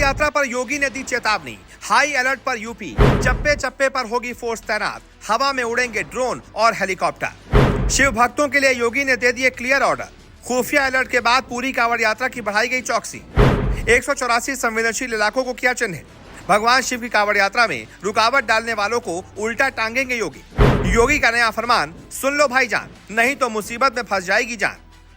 यात्रा पर योगी ने दी चेतावनी, हाई अलर्ट पर यूपी, चप्पे चप्पे पर होगी फोर्स तैनात, हवा में उड़ेंगे ड्रोन और हेलीकॉप्टर। शिव भक्तों के लिए योगी ने दे दिए क्लियर ऑर्डर। खुफिया अलर्ट के बाद पूरी कांवड़ यात्रा की बढ़ाई गई चौकसी। 184 संवेदनशील इलाकों को किया चिन्हित। भगवान शिव की कांवड़ यात्रा में रुकावट डालने वालों को उल्टा टांगेंगे योगी। योगी का नया फरमान, सुन लो भाईजान, नहीं तो मुसीबत में फंस जाएगी जान।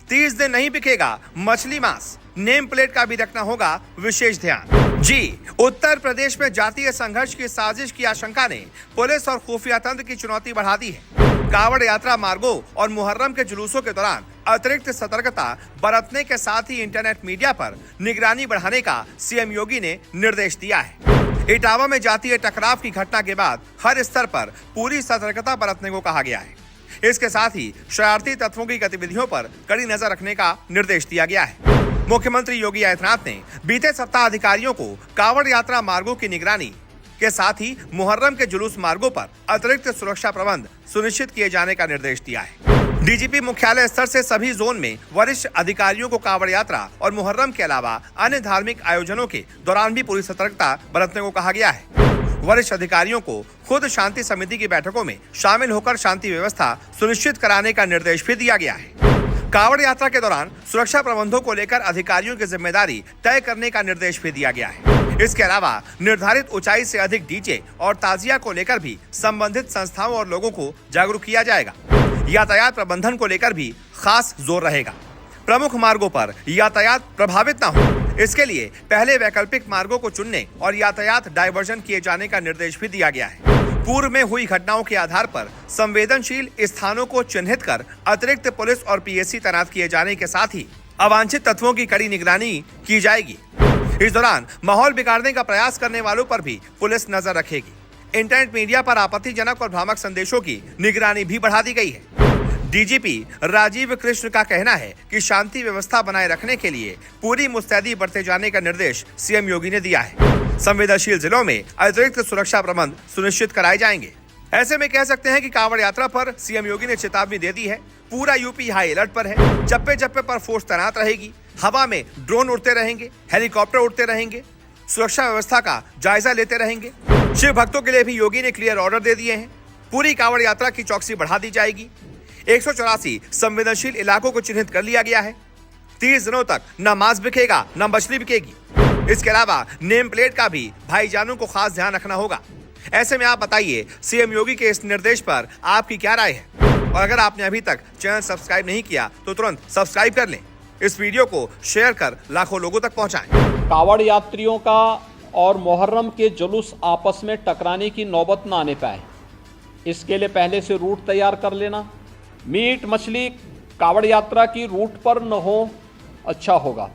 30 दिन नहीं बिकेगा मछली मांस, नेम प्लेट का भी रखना होगा विशेष ध्यान। जी, उत्तर प्रदेश में जातीय संघर्ष की साजिश की आशंका ने पुलिस और खुफिया तंत्र की चुनौती बढ़ा दी है। कांवड़ यात्रा मार्गों और मुहर्रम के जुलूसों के दौरान अतिरिक्त सतर्कता बरतने के साथ ही इंटरनेट मीडिया पर निगरानी बढ़ाने का सीएम योगी ने निर्देश दिया है। इटावा में जातीय टकराव की घटना के बाद हर स्तर पर पूरी सतर्कता बरतने को कहा गया है। इसके साथ ही शरारती तत्वों की गतिविधियों पर कड़ी नजर रखने का निर्देश दिया गया है। मुख्यमंत्री योगी आदित्यनाथ ने बीते सप्ताह अधिकारियों को कांवड़ यात्रा मार्गों की निगरानी के साथ ही मुहर्रम के जुलूस मार्गों पर अतिरिक्त सुरक्षा प्रबंध सुनिश्चित किए जाने का निर्देश दिया है। डीजीपी मुख्यालय स्तर से सभी जोन में वरिष्ठ अधिकारियों को कांवड़ यात्रा और मुहर्रम के अलावा अन्य धार्मिक आयोजनों के दौरान भी पूरी सतर्कता बरतने को कहा गया है। वरिष्ठ अधिकारियों को खुद शांति समिति की बैठकों में शामिल होकर शांति व्यवस्था सुनिश्चित कराने का निर्देश भी दिया गया है। कांवड़ यात्रा के दौरान सुरक्षा प्रबंधों को लेकर अधिकारियों की जिम्मेदारी तय करने का निर्देश भी दिया गया है। इसके अलावा निर्धारित ऊंचाई से अधिक डीजे और ताजिया को लेकर भी संबंधित संस्थाओं और लोगों को जागरूक किया जाएगा। यातायात प्रबंधन को लेकर भी खास जोर रहेगा। प्रमुख मार्गों पर यातायात प्रभावित न हो, इसके लिए पहले वैकल्पिक मार्गों को चुनने और यातायात डायवर्जन किए जाने का निर्देश भी दिया गया है। पूर्व में हुई घटनाओं के आधार पर संवेदनशील स्थानों को चिन्हित कर अतिरिक्त पुलिस और पीएसी तैनात किए जाने के साथ ही अवांछित तत्वों की कड़ी निगरानी की जाएगी। इस दौरान माहौल बिगाड़ने का प्रयास करने वालों पर भी पुलिस नजर रखेगी। इंटरनेट मीडिया पर आपत्तिजनक और भ्रामक संदेशों की निगरानी भी बढ़ा दी गई है। डीजीपी राजीव कृष्ण का कहना है कि शांति व्यवस्था बनाए रखने के लिए पूरी मुस्तैदी बरते जाने का निर्देश सीएम योगी ने दिया है। संवेदनशील जिलों में अतिरिक्त सुरक्षा प्रबंध सुनिश्चित कराए जाएंगे। ऐसे में कह सकते हैं कि कांवड़ यात्रा पर सीएम योगी ने चेतावनी दे दी है। पूरा यूपी हाई अलर्ट पर है। चप्पे चप्पे पर फोर्स तैनात रहेगी। हवा में ड्रोन उड़ते रहेंगे, हेलीकॉप्टर उड़ते रहेंगे, सुरक्षा व्यवस्था का जायजा लेते रहेंगे। शिव भक्तों के लिए भी योगी ने क्लियर ऑर्डर दे दिए हैं। पूरी कांवड़ यात्रा की चौकसी बढ़ा दी जाएगी। 184 संवेदनशील इलाकों को चिन्हित कर लिया गया है। 30 दिनों तक न मांस बिकेगा न मछली बिकेगी। इसके अलावा नेम प्लेट का भी भाईजानों को खास ध्यान रखना होगा। ऐसे में आप बताइए, सीएम योगी के इस निर्देश पर आपकी क्या राय है? और अगर आपने अभी तक चैनल सब्सक्राइब नहीं किया तो तुरंत सब्सक्राइब कर लें। इस वीडियो को शेयर कर लाखों लोगों तक पहुंचाएं। कांवड़ यात्रियों का और मुहर्रम के जुलूस आपस में टकराने की नौबत न आने पाए, इसके लिए पहले से रूट तैयार कर लेना। मीट मछली कांवड़ यात्रा की रूट पर न हो, अच्छा होगा।